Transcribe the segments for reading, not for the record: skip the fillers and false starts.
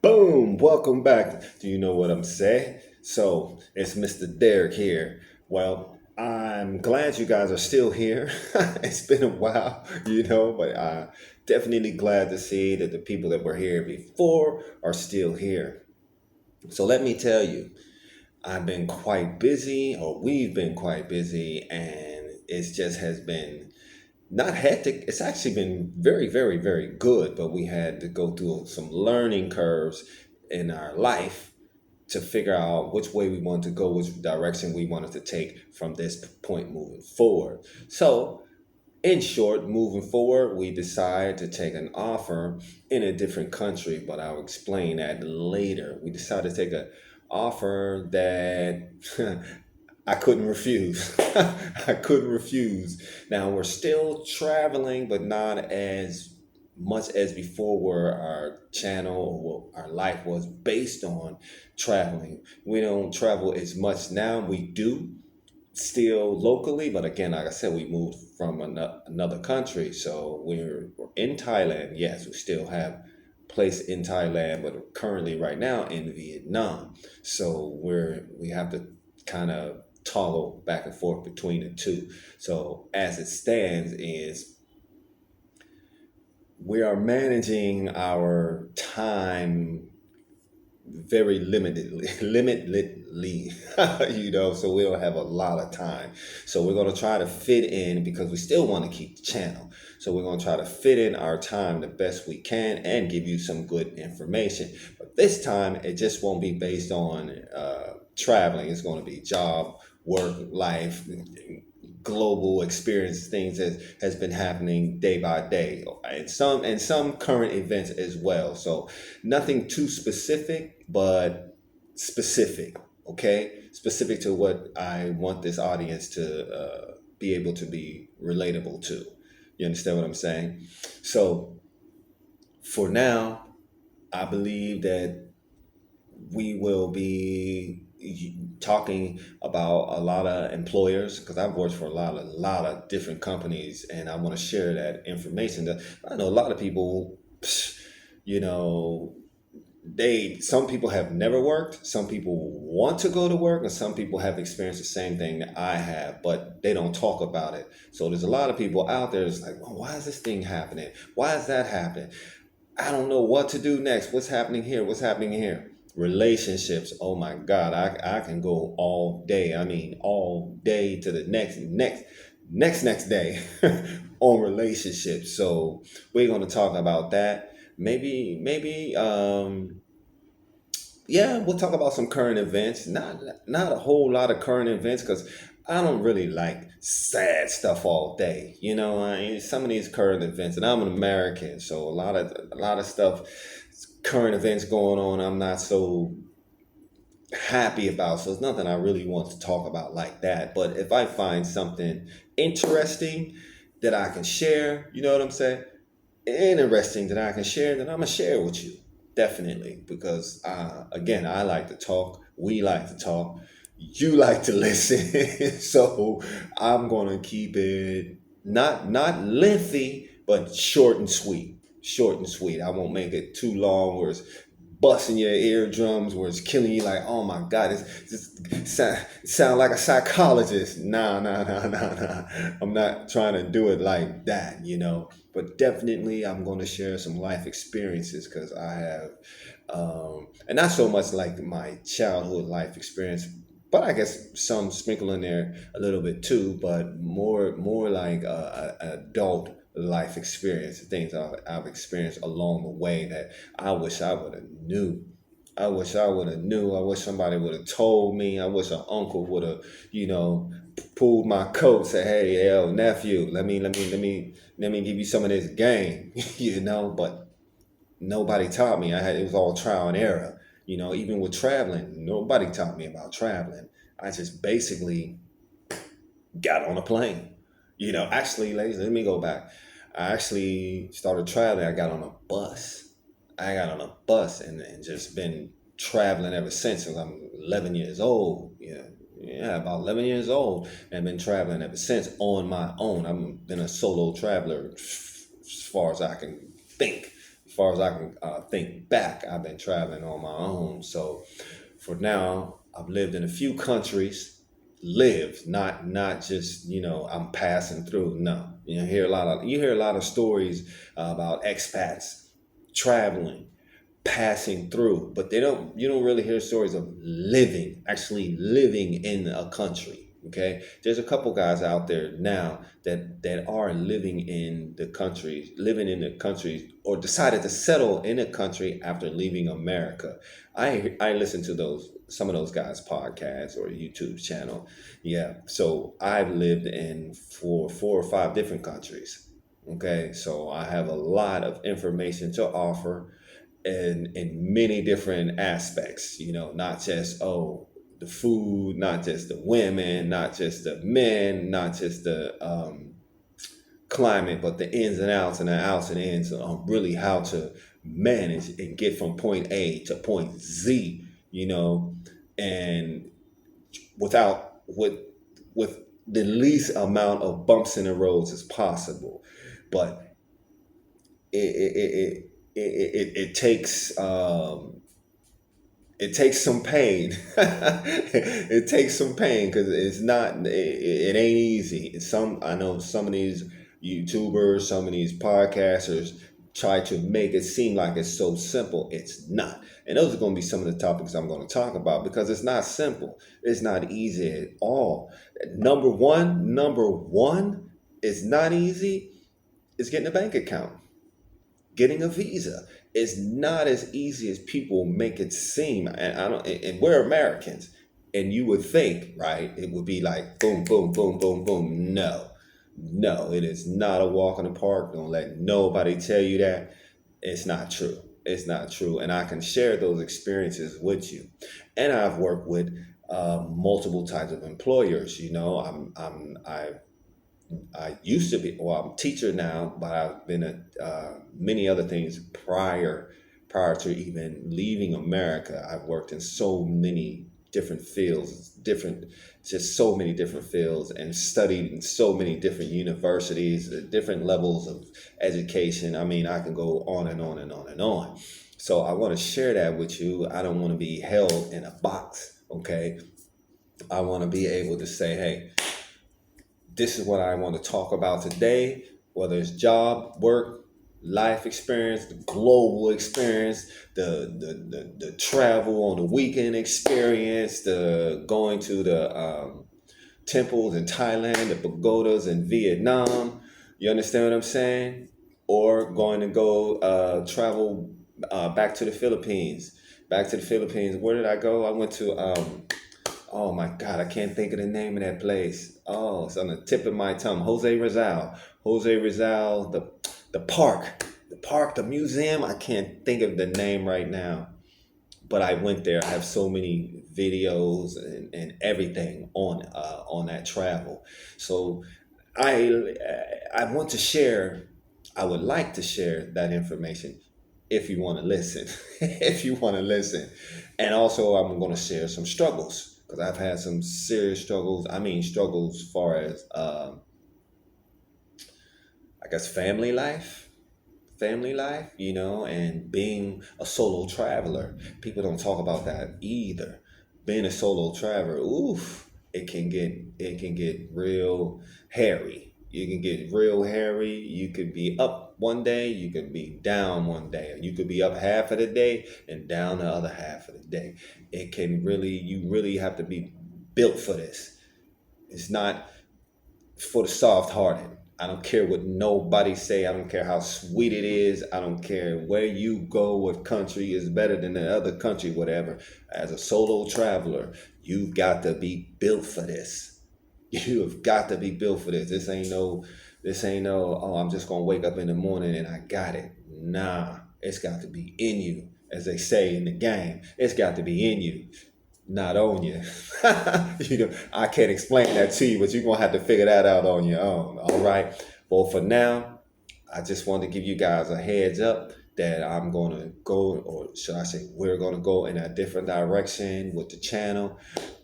Boom! Welcome back. Do you know what I'm saying? So it's Mr. Derek here. Well, I'm glad you guys are still here. It's been a while, but definitely glad to see that the people that were here before are still here. So let me tell you, I've been quite busy, or we've been quite busy, and it just has been not hectic. It's actually been very, very, very good, but we had to go through some learning curves in our life to figure out which way we wanted to go, which direction we wanted to take from this point moving forward. So, in short, moving forward, we decided to take an offer in a different country, but I'll explain that later. We decided to take an offer that I couldn't refuse. I couldn't refuse. Now we're still traveling, but not as much as before, where our channel or what our life was based on traveling. We don't travel as much now. We do still locally, but again, like I said, we moved from another country. So we're in Thailand. Yes, we still have place in Thailand, but currently right now in Vietnam. So we have to kind of toggle back and forth between the two. So as it stands is we are managing our time very limitedly, so we don't have a lot of time. So we're going to try to fit in because we still want to keep the channel. So we're going to try to fit in our time the best we can and give you some good information. But this time, it just won't be based on traveling. It's going to be job, work, life, global experience, things that has been happening day by day, and some current events as well. So nothing too specific, but specific. Okay, specific to what I want this audience to be able to be relatable to. You understand what I'm saying? So for now, I believe that we will be talking about a lot of employers because I've worked for a lot of different companies, and I want to share that information. That I know a lot of people, you know, some people have never worked, some people want to go to work, and some people have experienced the same thing that I have, but they don't talk about it. So there's a lot of people out there that's like, well, why is this thing happening? Why is that happening? I don't know what to do next. What's happening here? What's happening here? Relationships. Oh my God, I can go all day. I mean, all day to the next day on relationships. So we're going to talk about that. Maybe, yeah, we'll talk about some current events. Not a whole lot of current events because I don't really like sad stuff all day. I mean, some of these current events, and I'm an American, so a lot of stuff, current events going on, I'm not so happy about. So it's nothing I really want to talk about like that. But if I find something interesting that I can share, you know what I'm saying? Interesting that I can share, then I'm gonna share with you definitely because again, I like to talk. We like to talk. You like to listen, so I'm gonna keep it not lengthy, but short and sweet. Short and sweet. I won't make it too long where it's busting your eardrums, where it's killing you. Like, oh my God, it's sound like a psychologist. Nah, nah, nah, nah, nah. I'm not trying to do it like that. But definitely, I'm going to share some life experiences because I have, and not so much like my childhood life experience, but I guess some sprinkle in there a little bit too, but more like an adult life experience, things I've experienced along the way that I wish I would have knew. I wish I would have knew. I wish somebody would have told me. I wish an uncle would have, pulled my coat, say, "Hey, yo, nephew, let me give you some of this game," But nobody taught me. It was all trial and error. Even with traveling, nobody taught me about traveling. I just basically got on a plane. Actually, ladies, let me go back. I actually started traveling. I got on a bus. I got on a bus and just been traveling ever since. I'm 11 years old. Yeah, about 11 years old, and been traveling ever since on my own. I've been a solo traveler as far as I can think, far as I can think back, I've been traveling on my own. So for now, I've lived in a few countries. Lived, not just I'm passing through. No, you hear a lot of stories about expats traveling, passing through, but you don't really hear stories of living, actually living in a country. Okay, there's a couple guys out there now that are living in the country, or decided to settle in a country after leaving America. I listen to those some of those guys' podcasts or YouTube channel. Yeah, so I've lived in four or five different countries. Okay, so I have a lot of information to offer in many different aspects, not just the food, not just the women, not just the men, not just the climate, but the ins and outs and the outs and ins on really how to manage and get from point A to point Z, and with the least amount of bumps in the roads as possible. But it takes it takes some pain. It takes some pain because it ain't easy. I know some of these YouTubers, some of these podcasters try to make it seem like it's so simple. It's not. And those are going to be some of the topics I'm going to talk about, because it's not simple. It's not easy at all. Number one is not easy. Is getting a bank account, getting a visa. Is not as easy as people make it seem. And I don't. And we're Americans, and you would think, right? It would be like boom, boom, boom, boom, boom. No, no, it is not a walk in the park. Don't let nobody tell you that. It's not true. It's not true. And I can share those experiences with you. And I've worked with multiple types of employers. I used to be, well, I'm a teacher now, but I've been at many other things prior to even leaving America. I've worked in so many different fields, just so many different fields, and studied in so many different universities, different levels of education. I mean, I can go on and on and on and on. So I want to share that with you. I don't want to be held in a box, okay? I want to be able to say, hey, this is what I want to talk about today, whether it's job, work, life experience, the global experience, the travel on the weekend experience, the going to the temples in Thailand, the pagodas in Vietnam. You understand what I'm saying? Or going to go travel back to the Philippines. Back to the Philippines. Where did I go? I went to oh my God, I can't think of the name of that place. Oh, it's on the tip of my tongue. Jose Rizal. Jose Rizal, the park, the museum. I can't think of the name right now. But I went there. I have so many videos and everything on that travel. So I I want to share. I would like to share that information if you want to listen. If you want to listen, and also I'm going to share some struggles, because I've had some serious struggles. I mean, struggles as far as I guess family life, and being a solo traveler. People don't talk about that either. Being a solo traveler, oof, it can get real hairy. You can get real hairy. You could be up one day, you could be down one day. You could be up half of the day and down the other half of the day. You really have to be built for this. It's not for the soft hearted. I don't care what nobody say. I don't care how sweet it is. I don't care where you go, what country is better than the other country, whatever. As a solo traveler, you've got to be built for this. You have got to be built for this. This ain't no, oh, I'm just gonna wake up in the morning and I got it. Nah, it's got to be in you. As they say in the game, it's got to be in you, not on you. I can't explain that to you, but you're gonna have to figure that out on your own. All right. Well, for now, I just wanted to give you guys a heads up that I'm gonna go, or should I say, we're gonna go in a different direction with the channel.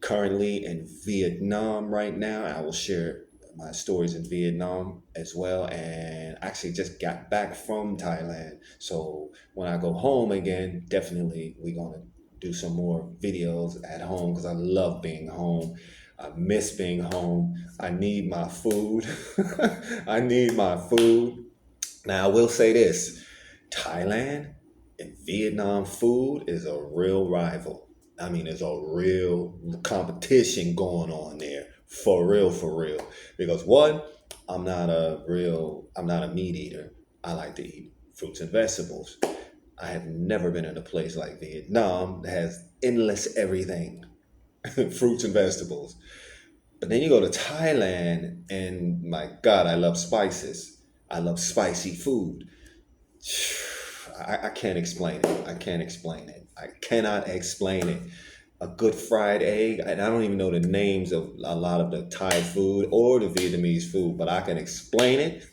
Currently in Vietnam right now, I will share my stories in Vietnam as well, and actually just got back from Thailand. So when I go home again, definitely we're gonna do some more videos at home because I love being home. I miss being home. I need my food. I need my food. Now I will say this: Thailand and Vietnam food is a real rival. I mean, there's a real competition going on there. For real, for real. Because one, I'm not a meat eater. I like to eat fruits and vegetables. I have never been in a place like Vietnam that has endless everything, fruits and vegetables. But then you go to Thailand, and my God, I love spices. I love spicy food. I can't explain it. I can't explain it. I cannot explain it. A good fried egg, and I don't even know the names of a lot of the Thai food or the Vietnamese food, but I can explain it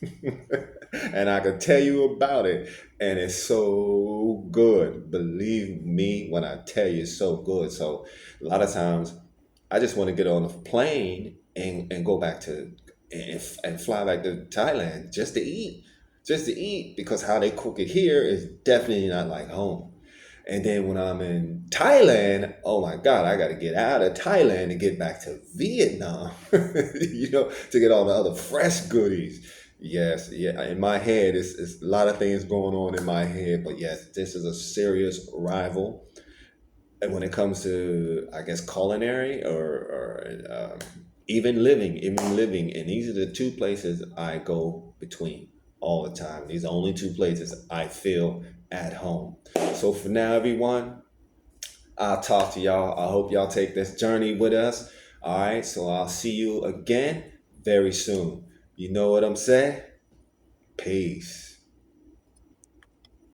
and I can tell you about it. And it's so good. Believe me when I tell you it's so good. So a lot of times I just want to get on a plane and go back to and fly back to Thailand just to eat. Just to eat because how they cook it here is definitely not like home. And then when I'm in Thailand, oh my God, I got to get out of Thailand and get back to Vietnam, to get all the other fresh goodies. Yes, yeah, in my head, it's a lot of things going on in my head, but yes, this is a serious rival. And when it comes to, I guess, culinary or even living, and these are the two places I go between all the time. These are only two places I feel at home. So for now, everyone, I'll talk to y'all. I hope y'all take this journey with us. All right, so I'll see you again very soon. You know what I'm saying? Peace.